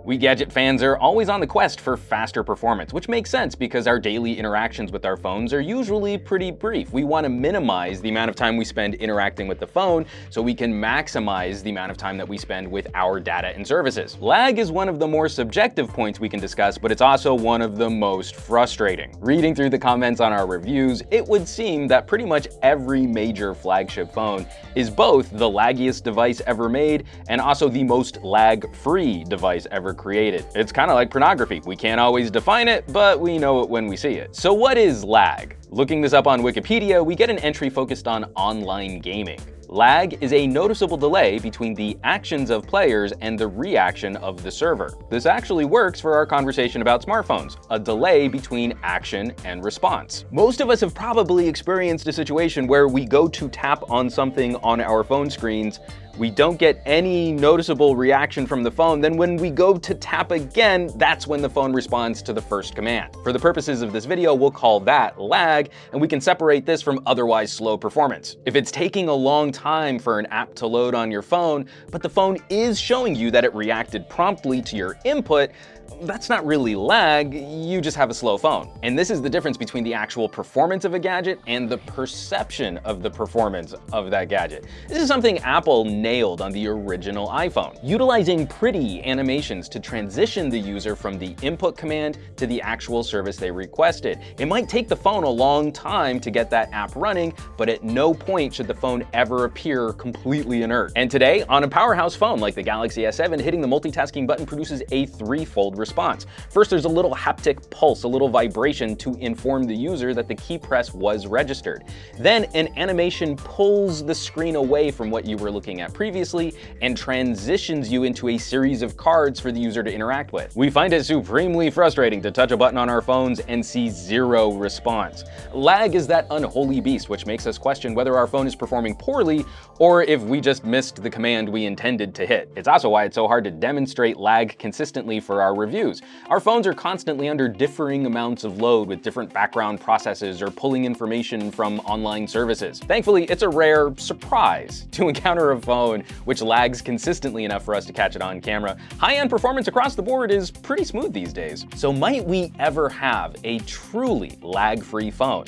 We gadget fans are always on the quest for faster performance, which makes sense because our daily interactions with our phones are usually pretty brief. We want to minimize the amount of time we spend interacting with the phone so we can maximize the amount of time that we spend with our data and services. Lag is one of the more subjective points we can discuss, but it's also one of the most frustrating. Reading through the comments on our reviews, it would seem that pretty much every major flagship phone is both the laggiest device ever made and also the most lag-free device ever created. It's kind of like pornography. We can't always define it, but we know it when we see it. So what is lag? Looking this up on Wikipedia, we get an entry focused on online gaming. Lag is a noticeable delay between the actions of players and the reaction of the server. This actually works for our conversation about smartphones, a delay between action and response. Most of us have probably experienced a situation where we go to tap on something on our phone screens, we don't get any noticeable reaction from the phone, then when we go to tap again, that's when the phone responds to the first command. For the purposes of this video, we'll call that lag, and we can separate this from otherwise slow performance. If it's taking a long time for an app to load on your phone, but the phone is showing you that it reacted promptly to your input, that's not really lag, you just have a slow phone. And this is the difference between the actual performance of a gadget and the perception of the performance of that gadget. This is something Apple nailed on the original iPhone, utilizing pretty animations to transition the user from the input command to the actual service they requested. It might take the phone a long time to get that app running, but at no point should the phone ever appear completely inert. And today, on a powerhouse phone like the Galaxy S7, hitting the multitasking button produces a threefold response. First, there's a little haptic pulse, a little vibration to inform the user that the key press was registered. Then an animation pulls the screen away from what you were looking at previously and transitions you into a series of cards for the user to interact with. We find it supremely frustrating to touch a button on our phones and see zero response. Lag is that unholy beast which makes us question whether our phone is performing poorly or if we just missed the command we intended to hit. It's also why it's so hard to demonstrate lag consistently for our reviews. Our phones are constantly under differing amounts of load with different background processes or pulling information from online services. Thankfully, it's a rare surprise to encounter a phone which lags consistently enough for us to catch it on camera. High-end performance across the board is pretty smooth these days. So might we ever have a truly lag-free phone?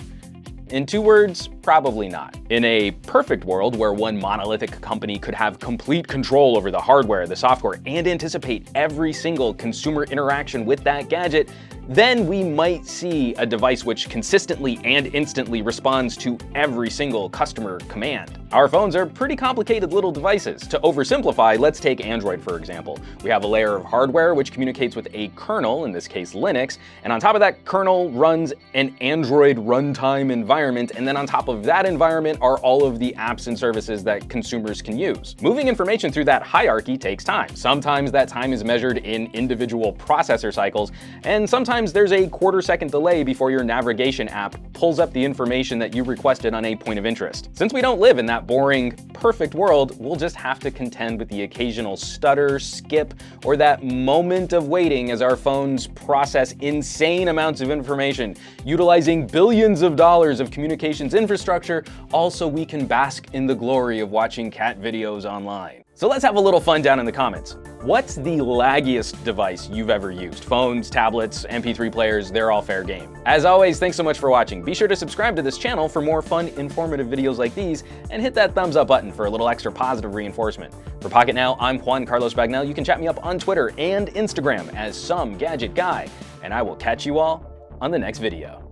In 2 words, probably not. In a perfect world where one monolithic company could have complete control over the hardware, the software, and anticipate every single consumer interaction with that gadget, then we might see a device which consistently and instantly responds to every single customer command. Our phones are pretty complicated little devices. To oversimplify, let's take Android for example. We have a layer of hardware which communicates with a kernel, in this case Linux, and on top of that kernel runs an Android runtime environment, and then on top of that environment are all of the apps and services that consumers can use. Moving information through that hierarchy takes time. Sometimes that time is measured in individual processor cycles, and sometimes there's a quarter-second delay before your navigation app pulls up the information that you requested on a point of interest. Since we don't live in that boring, perfect world, we'll just have to contend with the occasional stutter, skip, or that moment of waiting as our phones process insane amounts of information, utilizing billions of dollars of communications infrastructure, all so we can bask in the glory of watching cat videos online. So let's have a little fun down in the comments. What's the laggiest device you've ever used? Phones, tablets, MP3 players, they're all fair game. As always, thanks so much for watching. Be sure to subscribe to this channel for more fun, informative videos like these, and hit that thumbs up button for a little extra positive reinforcement. For Pocketnow, I'm Juan Carlos Bagnell. You can chat me up on Twitter and Instagram as Some Gadget Guy, and I will catch you all on the next video.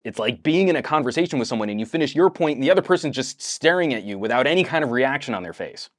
It's like being in a conversation with someone and you finish your point and the other person's just staring at you without any kind of reaction on their face.